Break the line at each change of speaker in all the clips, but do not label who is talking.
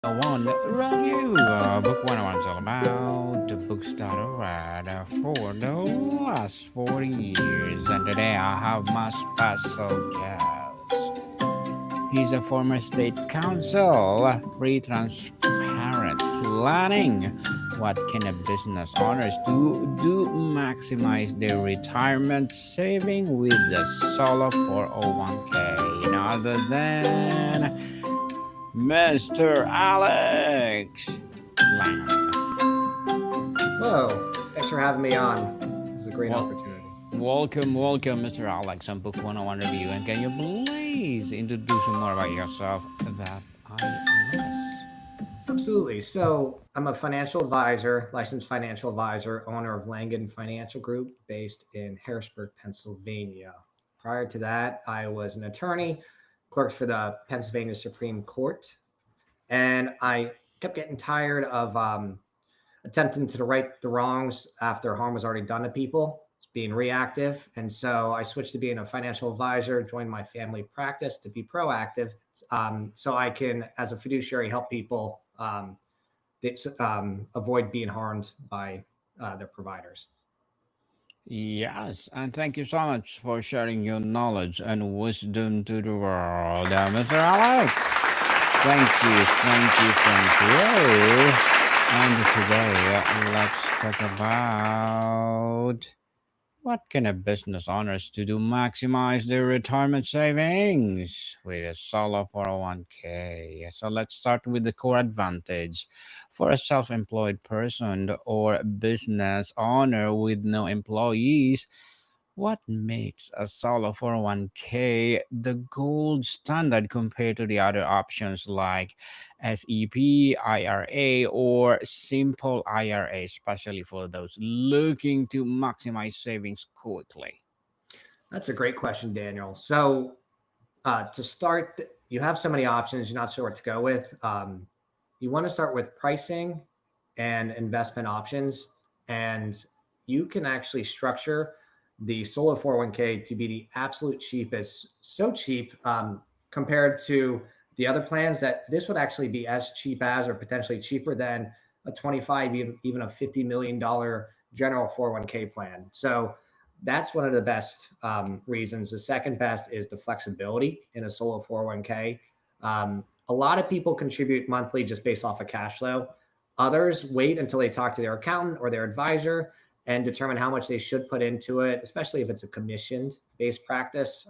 101 review. Book 101 is all about the books that I read for the last 40 years. And today I have my special guest. He's a former state council, free transparent planning. What can a business owners do maximize their retirement saving with the solo 401k? None other than Mr. Alex Langan.
Hello. Thanks for having me on. This is a great
Well,
opportunity.
welcome, Mr. Alex, on Book 101 Review. And can you please introduce more about yourself that I miss?
Absolutely. So, I'm a financial advisor, licensed financial advisor, owner of Langan Financial Group based in Harrisburg, Pennsylvania. Prior to that, I was an attorney, clerked for the Pennsylvania Supreme Court, and I kept getting tired of attempting to right the wrongs after harm was already done to people, being reactive. And so I switched to being a financial advisor, joined my family practice to be proactive, so I can, as a fiduciary, help people avoid being harmed by their providers.
Yes, and thank you so much for sharing your knowledge and wisdom to the world, Mr. Alex. Thank you. And today, let's talk about what can a business owners to do maximize their retirement savings with a solo 401k? So let's start with the core advantage. For a self-employed person or business owner with no employees, what makes a solo 401k the gold standard compared to the other options like SEP, IRA, or simple IRA, especially for those looking to maximize savings quickly?
That's a great question, Daniel. So, to start, you have so many options, you're not sure what to go with. You want to start with pricing and investment options, and you can actually structure the Solo 401k to be the absolute cheapest. So cheap compared to the other plans that this would actually be as cheap as, or potentially cheaper than, a 25, even a $50 million general 401k plan. So that's one of the best reasons. The second best is the flexibility in a solo 401k. A lot of people contribute monthly just based off of cash flow. Others wait until they talk to their accountant or their advisor and determine how much they should put into it, especially if it's a commissioned based practice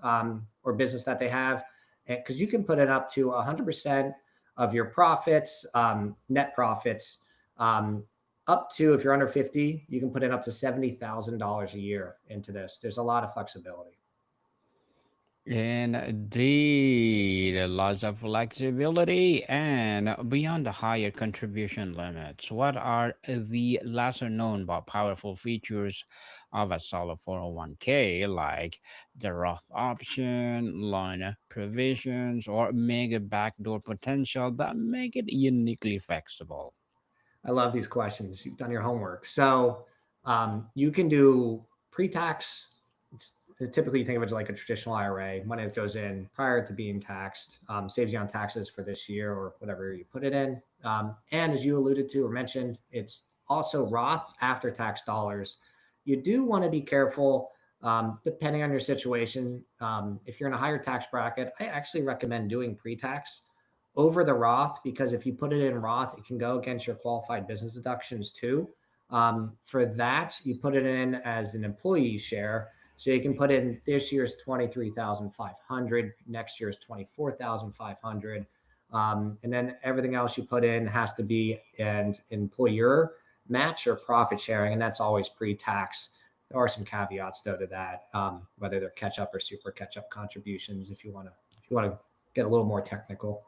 or business that they have. Because you can put it up to 100% of your profits, net profits, um, up to, if you're under 50, you can put in up to $70,000 a year into this. There's a lot of flexibility.
Indeed, lots of flexibility and beyond the higher contribution limits. What are the lesser known but powerful features of a solo 401k, like the Roth option, loan provisions, or mega backdoor potential that make it uniquely flexible?
I love these questions. You've done your homework. So you can do pre-tax. Typically, you think of it like a traditional IRA. Money that goes in prior to being taxed, saves you on taxes for this year or whatever you put it in. And as you alluded to or mentioned, it's also Roth after tax dollars. You do want to be careful depending on your situation. If you're in a higher tax bracket, I actually recommend doing pre-tax over the Roth, because if you put it in Roth, it can go against your qualified business deductions too. For that, you put it in as an employee share. So you can put in this year's 23,500, next year's 24,500. And then everything else you put in has to be an employer match or profit sharing, and that's always pre-tax. There are some caveats though to that, whether they're catch up or super catch up contributions. If you want to get a little more technical.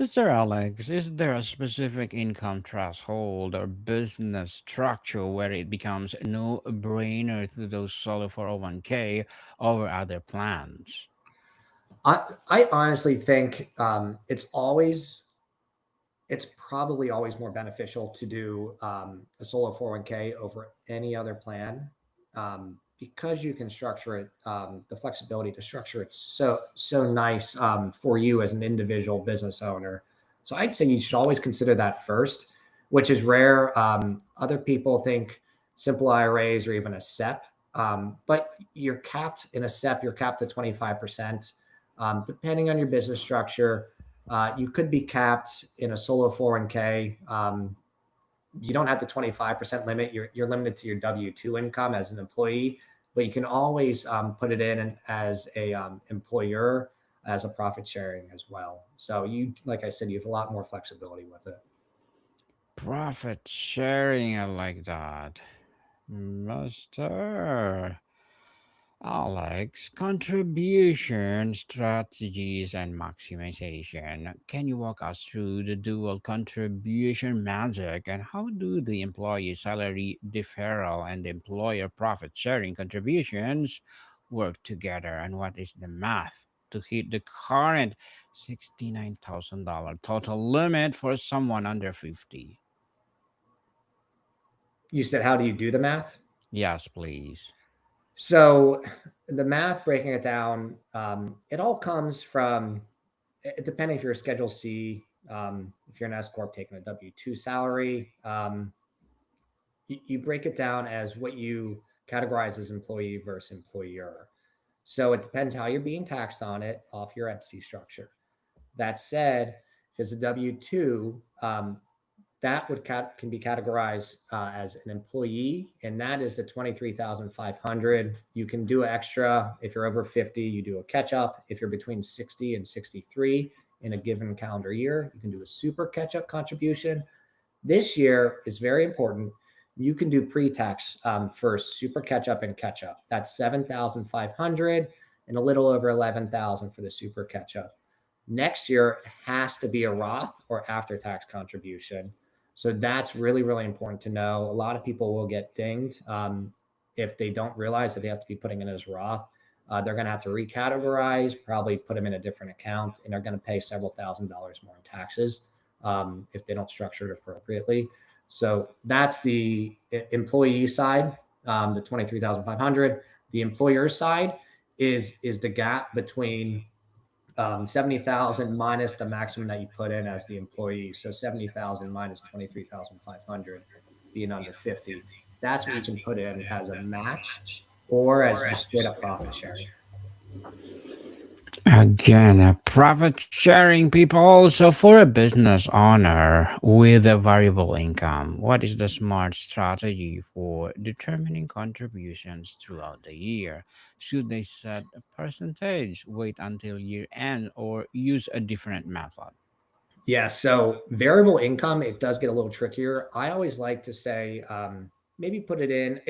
Mr. Alex, is there a specific income threshold or business structure where it becomes a no-brainer to those solo 401k over other plans?
I honestly think it's probably always more beneficial to do a solo 401k over any other plan, because you can structure it, the flexibility to structure it so nice for you as an individual business owner. So I'd say you should always consider that first, which is rare. Other people think simple IRAs or even a SEP, but you're capped in a SEP, you're capped at 25%. Depending on your business structure, you could be capped in a solo 401k. You don't have the 25% limit. You're limited to your W-2 income as an employee, but you can always put it in as a employer as a profit sharing as well. So you, like I said, you have a lot more flexibility with it.
Profit sharing, I like that. Master Alex, contribution strategies and maximization. Can you walk us through the dual contribution magic and how do the employee salary deferral and the employer profit sharing contributions work together? And what is the math to hit the current $69,000 total limit for someone under 50?
You said, how do you do the math?
Yes, please.
So the math, breaking it down, it all comes from, depending if you're a Schedule C, if you're an S corp taking a W-2 salary, you break it down as what you categorize as employee versus employer. So it depends how you're being taxed on it off your entity structure. That said, if it's a W 2, that can be categorized as an employee, and that is the 23,500. You can do extra if you're over 50. You do a catch up. If you're between 60 and 63 in a given calendar year, you can do a super catch up contribution. This year is very important. You can do pre-tax first, super catch up and catch up. That's 7,500 and a little over 11,000 for the super catch up. Next year, it has to be a Roth or after tax contribution. So that's really, really important to know. A lot of people will get dinged if they don't realize that they have to be putting it as Roth. They're going to have to recategorize, probably put them in a different account, and they're going to pay several $1,000s more in taxes if they don't structure it appropriately. So that's the employee side, the 23,500. The employer side is the gap between 70,000 minus the maximum that you put in as the employee. So 70,000 minus 23,500 being under 50. That's what you can put in as a match or as just straight up profit sharing.
Again, a profit sharing people. So, for a business owner with a variable income, what is the smart strategy for determining contributions throughout the year? Should they set a percentage, wait until year end, or use a different method?
Yeah. So variable income, it does get a little trickier. I always like to say, maybe put it in.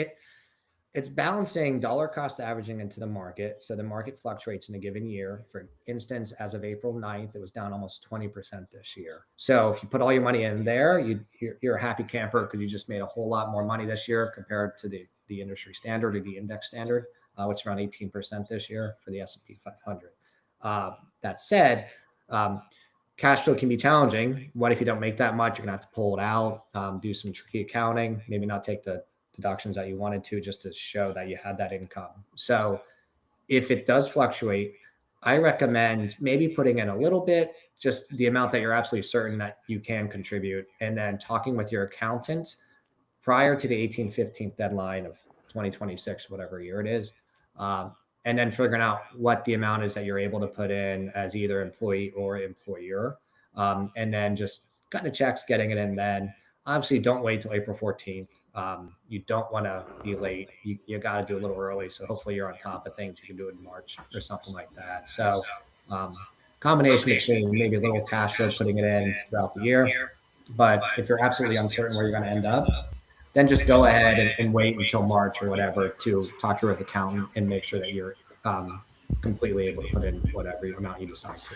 It's balancing dollar cost averaging into the market. So the market fluctuates in a given year. For instance, as of April 9th, it was down almost 20% this year. So if you put all your money in there, you're a happy camper because you just made a whole lot more money this year compared to the industry standard or the index standard, which is around 18% this year for the S&P 500. That said, um, cash flow can be challenging. What if you don't make that much? You're going to have to pull it out, do some tricky accounting, maybe not take the deductions that you wanted to just to show that you had that income. So if it does fluctuate, I recommend maybe putting in a little bit, just the amount that you're absolutely certain that you can contribute, and then talking with your accountant prior to the 18/15 deadline of 2026, whatever year it is, and then figuring out what the amount is that you're able to put in as either employee or employer, and then just cutting the checks, getting it in then. Obviously, don't wait till April 14th. You don't want to be late. You got to do a little early. So hopefully you're on top of things. You can do it in March or something like that. So combination between maybe a little cash flow, putting it in throughout the year. But if you're absolutely uncertain where you're going to end up, then just go ahead and wait until March or whatever to talk to your accountant and make sure that you're completely able to put in whatever amount you decide to.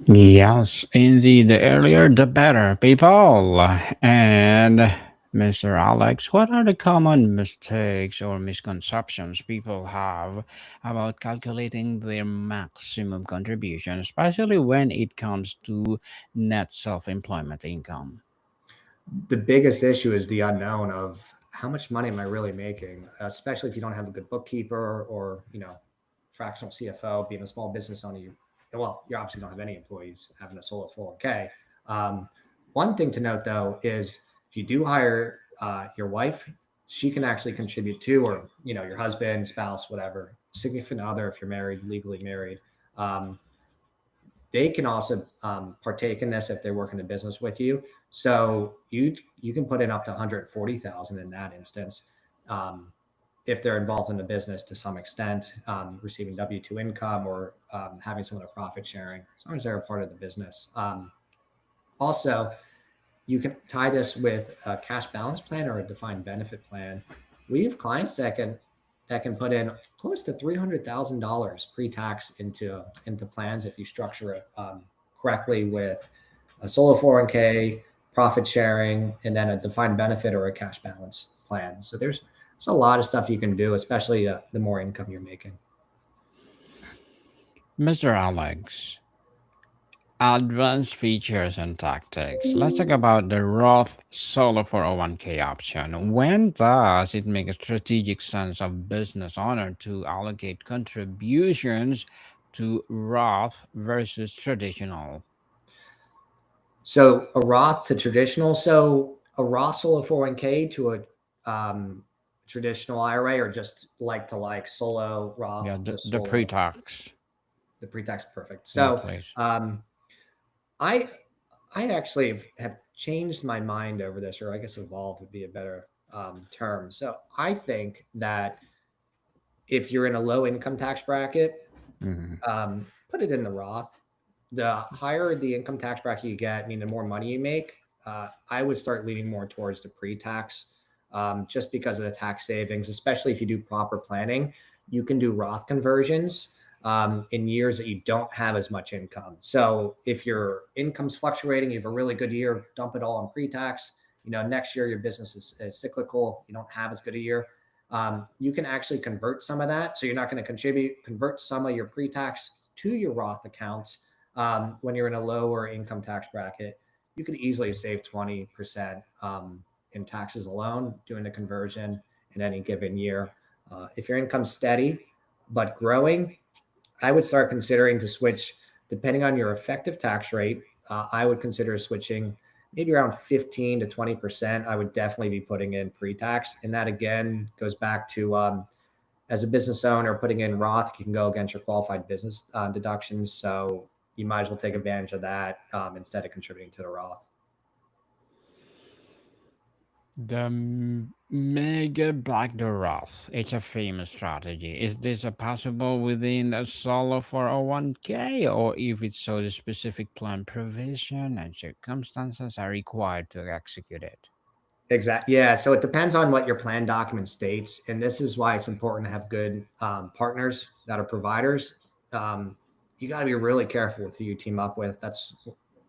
Yes, indeed. The earlier, the better, people. And Mr. Alex, what are the common mistakes or misconceptions people have about calculating their maximum contribution, especially when it comes to net self employment income?
The biggest issue is the unknown of how much money am I really making, especially if you don't have a good bookkeeper or fractional CFO. Being a small business owner, well, you obviously don't have any employees having a solo 401k. Um, One thing to note though is if you do hire your wife, she can actually contribute to, or your husband, spouse, whatever, significant other if you're married, legally married. Um, they can also partake in this if they're working a business with you. So you can put in up to 140,000 in that instance. Um, if they're involved in the business to some extent, receiving W-2 income or having some of the profit sharing, as long as they're a part of the business. Also, you can tie this with a cash balance plan or a defined benefit plan. We have clients that can put in close to $300,000 pre-tax into plans if you structure it correctly with a solo 401k, profit sharing, and then a defined benefit or a cash balance plan. So there's a lot of stuff you can do, especially the more income you're making.
Mr. Alex, advanced features and tactics. Let's talk about the Roth Solo 401k option. When does it make a strategic sense of business owner to allocate contributions to Roth versus traditional?
So a Roth to traditional. So a Roth solo 401k to a traditional IRA, or just like to like solo Roth
Yeah,
to
the
solo,
pre-tax.
the pre-tax perfect.
Yeah,
So
please.
I I actually have changed my mind over this, or I guess evolved would be a better term. So I think that if you're in a low income tax bracket,
Mhm.
put it in the Roth. The higher the income tax bracket you get, I mean, the more money you make, I would start leaning more towards the pre-tax, just because of the tax savings, especially if you do proper planning. You can do Roth conversions in years that you don't have as much income. So if your income's fluctuating, you have a really good year, dump it all on pre-tax. Next year your business is cyclical. You don't have as good a year. You can actually convert some of that. So you're not going to convert some of your pre-tax to your Roth accounts when you're in a lower income tax bracket. You could easily save 20% in taxes alone doing the conversion in any given year. If your income's steady but growing, I would start considering to switch, depending on your effective tax rate. I would consider switching maybe around 15 to 20%. I would definitely be putting in pre-tax. And that again goes back to as a business owner, putting in Roth, you can go against your qualified business deductions. So you might as well take advantage of that instead of contributing to the Roth.
The mega backdoor Roth. It's a famous strategy. Is this a possible within a solo 401k, or if it's so the specific plan provision and circumstances are required to execute it?
Exactly. Yeah. So it depends on what your plan document states. And this is why it's important to have good partners that are providers. You got to be really careful with who you team up with. That's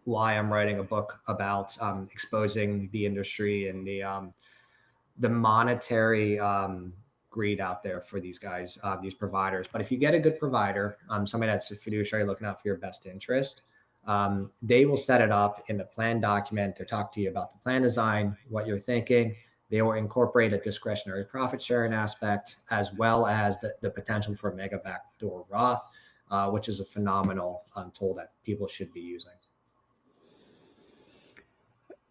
why I'm writing a book about exposing the industry and the monetary greed out there for these guys, these providers. But if you get a good provider, somebody that's a fiduciary looking out for your best interest, they will set it up in the plan document. They'll talk to you about the plan design, what you're thinking. They will incorporate a discretionary profit sharing aspect, as well as the potential for a mega backdoor Roth, which is a phenomenal tool that people should be using.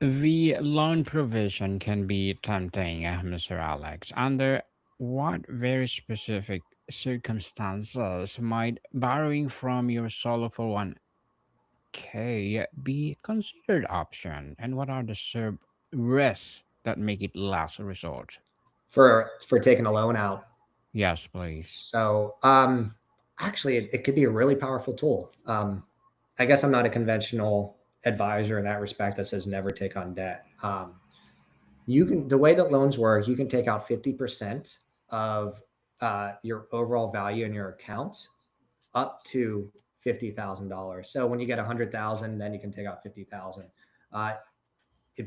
The loan provision can be tempting, Mr. Alex. Under what very specific circumstances might borrowing from your solo for 1k be considered option, and what are the risks that make it last resort?
For taking a loan out.
Yes, please.
So actually, it could be a really powerful tool. I guess I'm not a conventional advisor in that respect that says never take on debt. You can, the way that loans work, you can take out 50% of your overall value in your account up to $50,000. So when you get 100,000, then you can take out 50,000. Uh,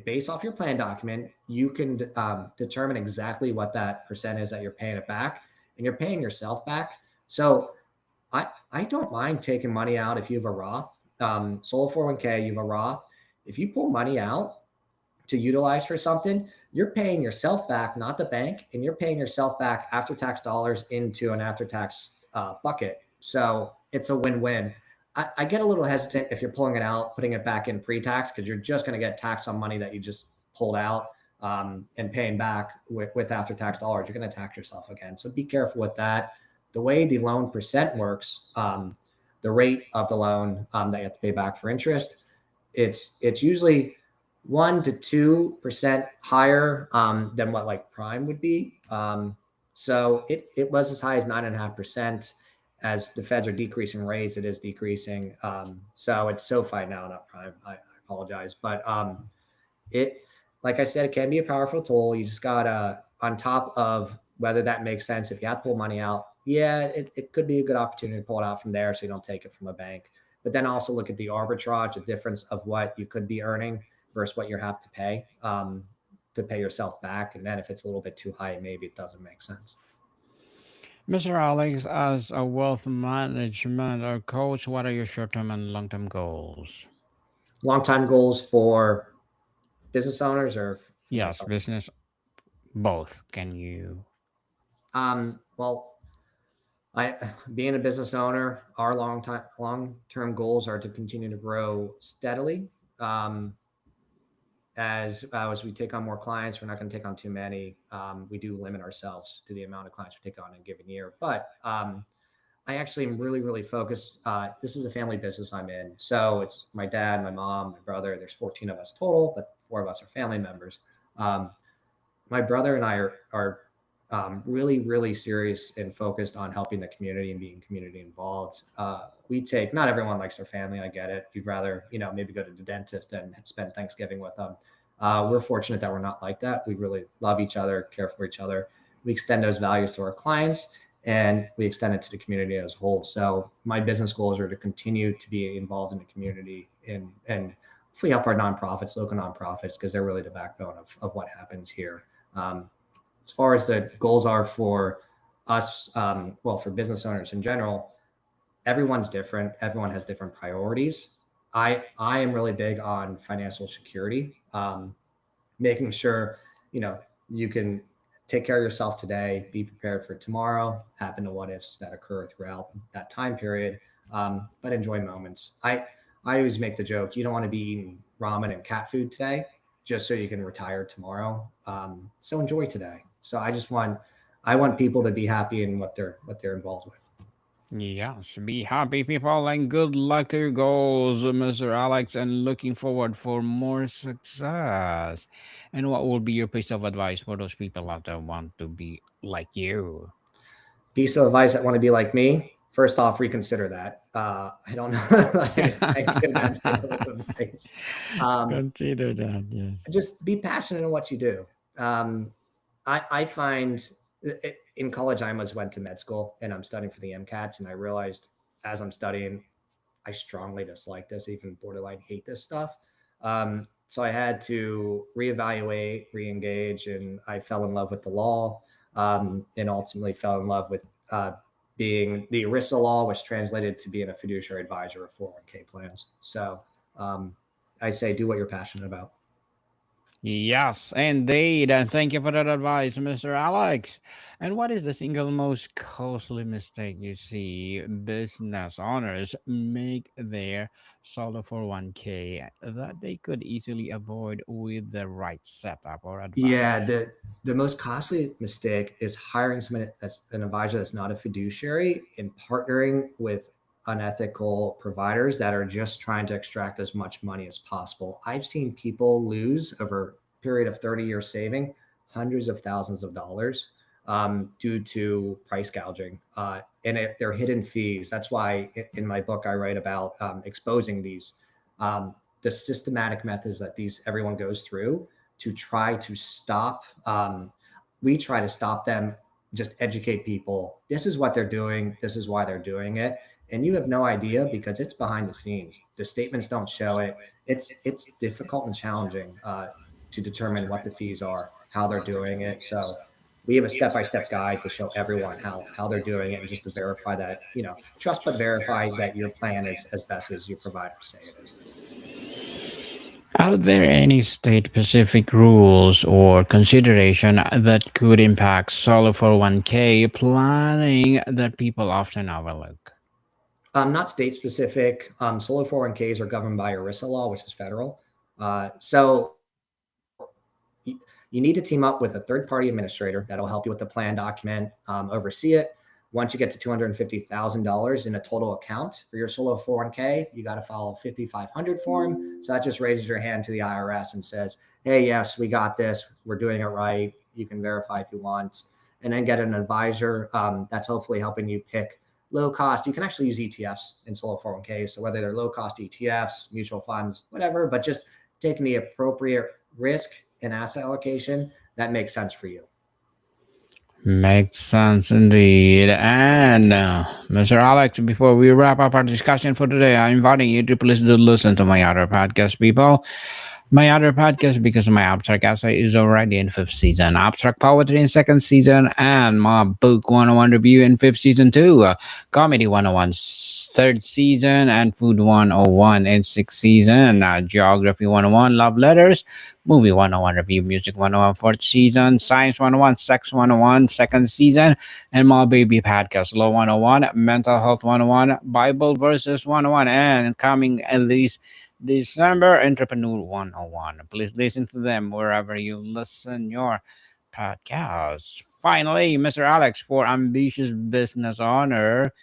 Based off your plan document, you can determine exactly what that percent is that you're paying it back, and you're paying yourself back. So I don't mind taking money out if you have a Roth, solo 401k, you have a Roth. If you pull money out to utilize for something, you're paying yourself back, not the bank, and you're paying yourself back after tax dollars into an after tax bucket. So it's a win-win. I get a little hesitant if you're pulling it out, putting it back in pre-tax, because you're just going to get taxed on money that you just pulled out, and paying back with after-tax dollars. You're going to tax yourself again. So be careful with that. The way the loan percent works, the rate of the loan that you have to pay back for interest, it's usually 1 to 2% higher than what like prime would be. So it was as high as 9.5%. As the Feds are decreasing rates, it is decreasing. So it's SoFi now, not prime. I apologize, but it, like I said, it can be a powerful tool. You just gotta, on top of whether that makes sense, if you have to pull money out, yeah, it could be a good opportunity to pull it out from there so you don't take it from a bank. But then also look at the arbitrage, the difference of what you could be earning versus what you have to pay yourself back. And then if it's a little bit too high, maybe it doesn't make sense.
Mr. Alex, as a wealth management coach, what are your short term and long term goals?
Long time goals for business owners or for
Yes,
myself?
business, both. Can you?
Well, I being a business owner, our long term goals are to continue to grow steadily. Um, as we take on more clients, we're not going to take on too many. We do limit ourselves to the amount of clients we take on in a given year. But I actually am really focused. This is a family business I'm in, so it's my dad, my mom, my brother. There's 14 of us total, but 4 of us are family members. Um, my brother and I are really serious and focused on helping the community and being community involved. We take, not everyone likes their family. I get it. You'd rather, maybe go to the dentist and spend Thanksgiving with them. We're fortunate that we're not like that. We really love each other, care for each other. We extend those values to our clients, and we extend it to the community as a whole. So my business goals are to continue to be involved in the community and hopefully help our nonprofits, local nonprofits, because they're really the backbone of what happens here. As far as the goals are for us, well, for business owners in general, everyone's different. Everyone has different priorities. I am really big on financial security, making sure you know you can take care of yourself today, be prepared for tomorrow, happen to what ifs that occur throughout that time period, but enjoy moments. I always make the joke, you don't want to be eating ramen and cat food today just so you can retire tomorrow. So enjoy today. So I want people to be happy in what they're involved with.
Yes, be happy, people, and good luck to your goals, Mr. Alex, and looking forward for more success. And what will be your piece of advice for those people out there who want to be like you?
Piece of advice that want to be like me. First off, reconsider that. I don't know. I give that type of advice. Um,
Consider that, yes.
just be passionate in what you do. Um, I find in college I almost went to med school and I'm studying for the MCATs, and I realized as I'm studying I strongly dislike this, even borderline hate this stuff. So I had to reevaluate, re-engage, and I fell in love with the law, and ultimately fell in love with being the ERISA law, which translated to being a fiduciary advisor of 401k plans. So um, I say do what you're passionate about.
Yes, indeed. And thank you for that advice, Mr. Alex. And what is the single most costly mistake you see business owners make their solo 401k that they could easily avoid with the right setup or
Yeah,
advice?
the most costly mistake is hiring someone that's an advisor that's not a fiduciary and partnering with unethical providers that are just trying to extract as much money as possible. I've seen people lose over a period of 30 years saving hundreds of thousands of dollars due to price gouging. They're hidden fees. That's why in my book I write about exposing these, um, the systematic methods that these everyone goes through to try to stop. We try to stop them, just educate people. This is what they're doing. This is why they're doing it. And you have no idea because it's behind the scenes. The statements don't show it. It's difficult and challenging to determine what the fees are, how they're doing it. So we have a step-by-step guide to show everyone how they're doing it, and just to verify that, trust but verify that your plan is as best as your providers say it is.
Are there any state specific rules or consideration that could impact solo 401k planning that people often overlook?
Not state specific. Solo 401ks are governed by ERISA law, which is federal. So you need to team up with a third party administrator that'll help you with the plan document, oversee it. Once you get to $250,000 in a total account for your solo 401k, you got to follow 5500 form. So that just raises your hand to the IRS and says, hey, yes, we got this. We're doing it right. You can verify if you want. And then get an advisor that's hopefully helping you pick low cost. You can actually use ETFs in solo 401ks. So whether they're low cost ETFs, mutual funds, whatever, but just taking the appropriate risk and asset allocation that makes sense for you.
Makes sense indeed. And Mr. Alex, before we wrap up our discussion for today, I'm inviting you to please do listen to my other podcast, people. My other podcast, because my abstract essay is already in fifth season, abstract poetry in second season, and my book 101 review in fifth season too. Comedy 101 third season, and food 101 in sixth season. Geography 101 love letters, movie 101 review, music 101 fourth season, science 101, sex 101 second season, and my baby podcast law 101, mental health 101, Bible verses 101, and coming at least December Entrepreneur 101. Please listen to them wherever you listen your podcasts. Finally, Mr. Alex, for ambitious business owner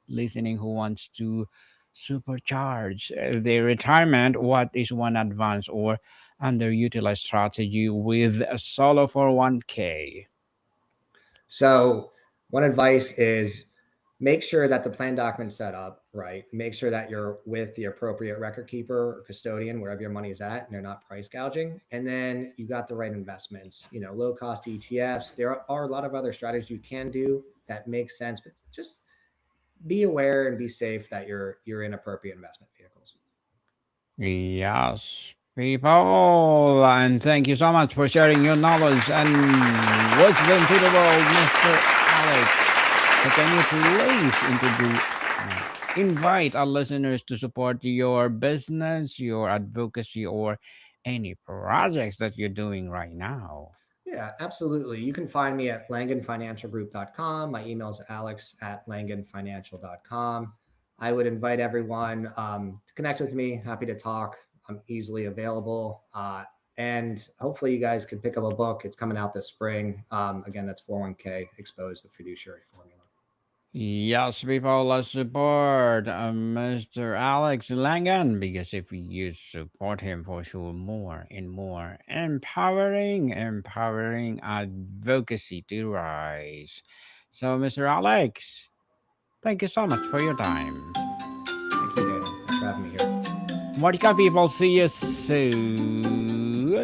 listening who wants to supercharge their retirement, what is one advanced or underutilized strategy with a solo for 1K?
So one advice is make sure that the plan document's set up right. Make sure that you're with the appropriate record keeper or custodian wherever your money is at, and they're not price gouging. And then you got the right investments. Low cost ETFs. There are a lot of other strategies you can do that make sense, but just be aware and be safe that you're in appropriate investment vehicles.
Yes, people, and thank you so much for sharing your knowledge and wisdom to the world, Mr. Alex. So can you please introduce, invite our listeners to support your business, your advocacy, or any projects that you're doing right now?
Yeah, absolutely. You can find me at langanfinancialgroup.com. My email is alex at langanfinancial.com. I would invite everyone to connect with me. Happy to talk. I'm easily available. And hopefully, you guys can pick up a book. It's coming out this spring. Again, that's 401k Expose the Fiduciary Formula.
Yes, people, let's support Mr. Alex Langan because if you support him for sure, more and more empowering advocacy to rise. So, Mr. Alex, thank you so much for your time.
Thank you, Daniel. Thanks for having me here.
What can people see you soon?